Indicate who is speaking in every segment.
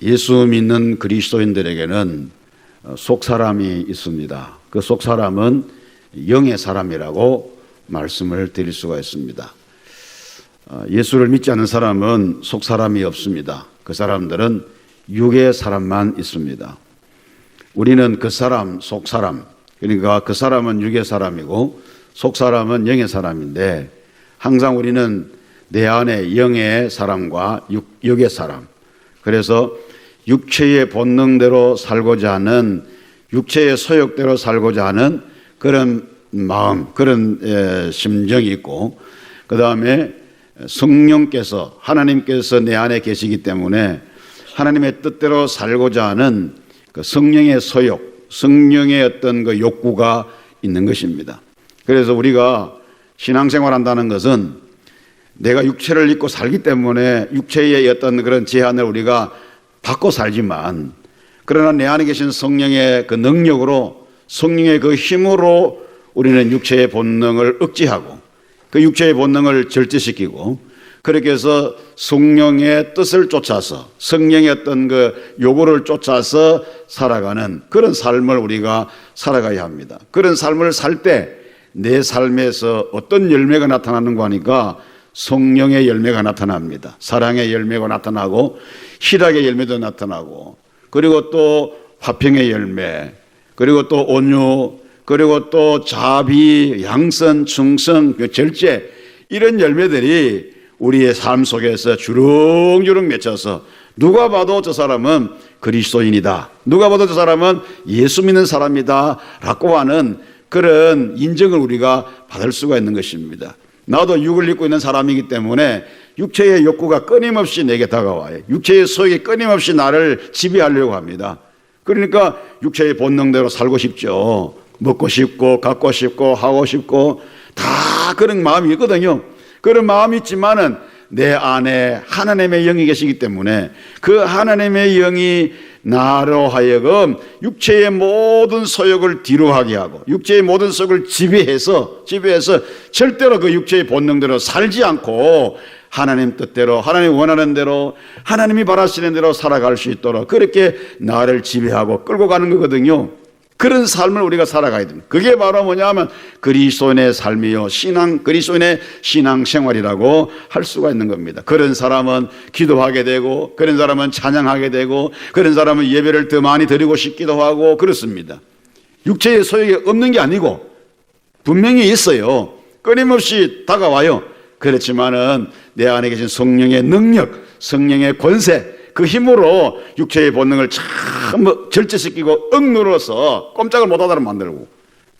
Speaker 1: 예수 믿는 그리스도인들에게는 속사람이 있습니다. 그 속사람은 영의 사람이라고 말씀을 드릴 수가 있습니다. 예수를 믿지 않는 사람은 속사람이 없습니다. 그 사람들은 육의 사람만 있습니다. 우리는 그 사람, 속사람, 그러니까 그 사람은 육의 사람이고 속사람은 영의 사람인데, 항상 우리는 내 안에 영의 사람과 육의 사람, 그래서 육체의 본능대로 살고자 하는, 육체의 소욕대로 살고자 하는 그런 마음, 그런 심정이 있고, 그 다음에 성령께서, 하나님께서 내 안에 계시기 때문에 하나님의 뜻대로 살고자 하는 그 성령의 소욕, 성령의 어떤 그 욕구가 있는 것입니다. 그래서 우리가 신앙생활 한다는 것은 내가 육체를 입고 살기 때문에 육체의 어떤 그런 제한을 우리가 받고 살지만, 그러나 내 안에 계신 성령의 그 능력으로, 성령의 그 힘으로 우리는 육체의 본능을 억제하고 그 육체의 본능을 절제시키고, 그렇게 해서 성령의 뜻을 쫓아서, 성령의 어떤 그 요구를 쫓아서 살아가는 그런 삶을 우리가 살아가야 합니다. 그런 삶을 살 때 내 삶에서 어떤 열매가 나타나는가 하니까 성령의 열매가 나타납니다. 사랑의 열매가 나타나고 희락의 열매도 나타나고, 그리고 또 화평의 열매, 그리고 또 온유, 그리고 또 자비, 양선, 충성, 절제, 이런 열매들이 우리의 삶 속에서 주렁주렁 맺혀서 누가 봐도 저 사람은 그리스도인이다, 누가 봐도 저 사람은 예수 믿는 사람이다 라고 하는 그런 인정을 우리가 받을 수가 있는 것입니다. 나도 육을 입고 있는 사람이기 때문에 육체의 욕구가 끊임없이 내게 다가와요. 육체의 소욕이 끊임없이 나를 지배하려고 합니다. 그러니까 육체의 본능대로 살고 싶죠. 먹고 싶고 갖고 싶고 하고 싶고 다 그런 마음이 있거든요. 그런 마음이 있지만은 내 안에 하나님의 영이 계시기 때문에 그 하나님의 영이 나로 하여금 육체의 모든 소욕을 뒤로하게 하고 육체의 모든 소욕을 지배해서 절대로 그 육체의 본능대로 살지 않고 하나님 뜻대로, 하나님 원하는 대로, 하나님이 바라시는 대로 살아갈 수 있도록 그렇게 나를 지배하고 끌고 가는 거거든요. 그런 삶을 우리가 살아가야 됩니다. 그게 바로 뭐냐면 그리스도인의 삶이요, 그리스도인의 신앙생활이라고 할 수가 있는 겁니다. 그런 사람은 기도하게 되고, 그런 사람은 찬양하게 되고, 그런 사람은 예배를 더 많이 드리고 싶기도 하고 그렇습니다. 육체의 소욕이 없는 게 아니고 분명히 있어요. 끊임없이 다가와요. 그렇지만은 내 안에 계신 성령의 능력, 성령의 권세, 그 힘으로 육체의 본능을 참 절제시키고 억누러서 꼼짝을 못하도록 만들고,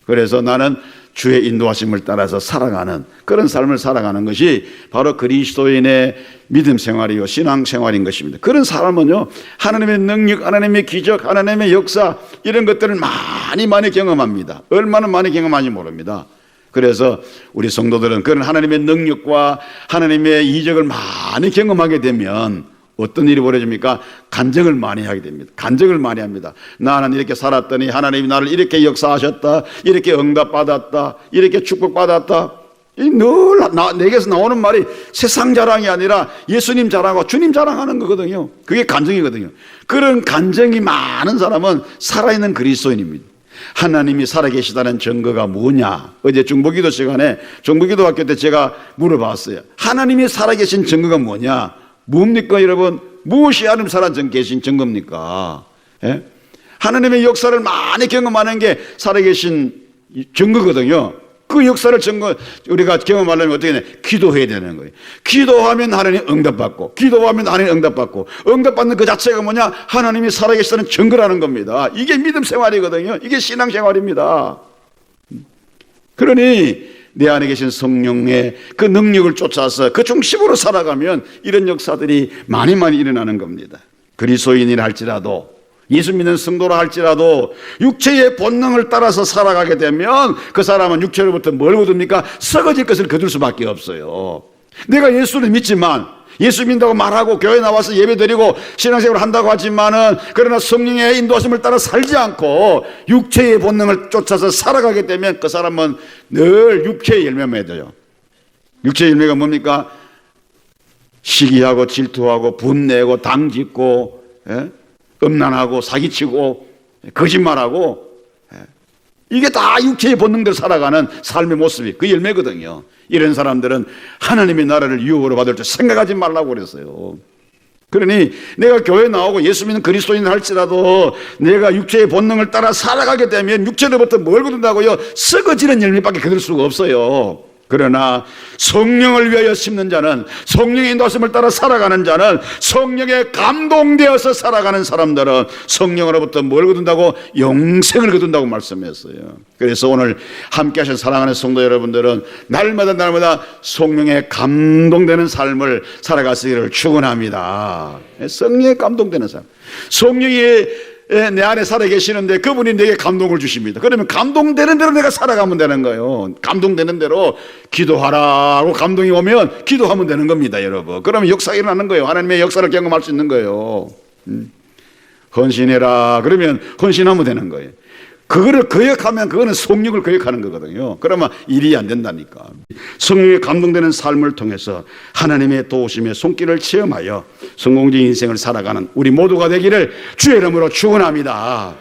Speaker 1: 그래서 나는 주의 인도하심을 따라서 살아가는 그런 삶을 살아가는 것이 바로 그리스도인의 믿음 생활이요, 신앙 생활인 것입니다. 그런 사람은요, 하나님의 능력, 하나님의 기적, 하나님의 역사, 이런 것들을 많이 경험합니다. 얼마나 많이 경험하는지 모릅니다. 그래서 우리 성도들은 그런 하나님의 능력과 하나님의 이적을 많이 경험하게 되면 어떤 일이 벌어집니까? 간증을 많이 하게 됩니다. 간증을 많이 합니다. 나는 이렇게 살았더니 하나님이 나를 이렇게 역사하셨다, 이렇게 응답받았다, 이렇게 축복받았다. 늘 내게서 나오는 말이 세상 자랑이 아니라 예수님 자랑하고 주님 자랑하는 거거든요. 그게 간증이거든요. 그런 간증이 많은 사람은 살아있는 그리스도인입니다. 하나님이 살아계시다는 증거가 뭐냐? 어제 중보기도 시간에, 중보기도 학교 때 제가 물어봤어요. 하나님이 살아계신 증거가 뭐냐? 뭡니까 여러분? 무엇이 하나님 살아계신 증거입니까? 예? 하나님의 역사를 많이 경험하는 게 살아계신 증거거든요. 그 역사를 우리가 경험하려면 어떻게 해야 돼? 기도해야 되는 거예요. 기도하면 하나님 응답받고, 기도하면 하나님 응답받고, 응답받는 그 자체가 뭐냐? 하나님이 살아계시다는 증거라는 겁니다. 이게 믿음 생활이거든요. 이게 신앙 생활입니다. 그러니 내 안에 계신 성령의 그 능력을 쫓아서 그 중심으로 살아가면 이런 역사들이 많이 일어나는 겁니다. 그리스도인이라 할지라도, 예수 믿는 성도라 할지라도 육체의 본능을 따라서 살아가게 되면 그 사람은 육체로부터 뭘 얻습니까? 썩어질 것을 거둘 수밖에 없어요. 내가 예수를 믿지만, 예수 믿는다고 말하고 교회 나와서 예배드리고 신앙생활을 한다고 하지만은, 그러나 성령의 인도하심을 따라 살지 않고 육체의 본능을 쫓아서 살아가게 되면 그 사람은 늘 육체의 열매만 맺어요. 육체의 열매가 뭡니까? 시기하고 질투하고 분내고 당짓고, 예? 음란하고 사기치고 거짓말하고, 이게 다 육체의 본능대로 살아가는 삶의 모습이 그 열매거든요. 이런 사람들은 하나님의 나라를 유혹으로 받을 줄 생각하지 말라고 그랬어요. 그러니 내가 교회 나오고 예수 믿는 그리스도인 할지라도 내가 육체의 본능을 따라 살아가게 되면 육체로부터 뭘 거둔다고요? 썩어지는 열매밖에 거둘 수가 없어요. 그러나 성령을 위하여 심는 자는, 성령의 인도하심을 따라 살아가는 자는, 성령에 감동되어서 살아가는 사람들은 성령으로부터 뭘 거둔다고? 영생을 거둔다고 말씀했어요. 그래서 오늘 함께 하신 사랑하는 성도 여러분들은 날마다 성령에 감동되는 삶을 살아가시기를 축원합니다. 성령에 감동되는 삶. 성령이 내 안에 살아계시는데 그분이 내게 감동을 주십니다. 그러면 감동되는 대로 내가 살아가면 되는 거예요. 감동되는 대로 기도하라고 감동이 오면 기도하면 되는 겁니다, 여러분. 그러면 역사가 일어나는 거예요. 하나님의 역사를 경험할 수 있는 거예요. 헌신해라 그러면 헌신하면 되는 거예요. 그거를 거역하면 그거는 성령을 거역하는 거거든요. 그러면 일이 안 된다니까. 성령에 감동되는 삶을 통해서 하나님의 도우심의 손길을 체험하여 성공적인 인생을 살아가는 우리 모두가 되기를 주의 이름으로 축원합니다.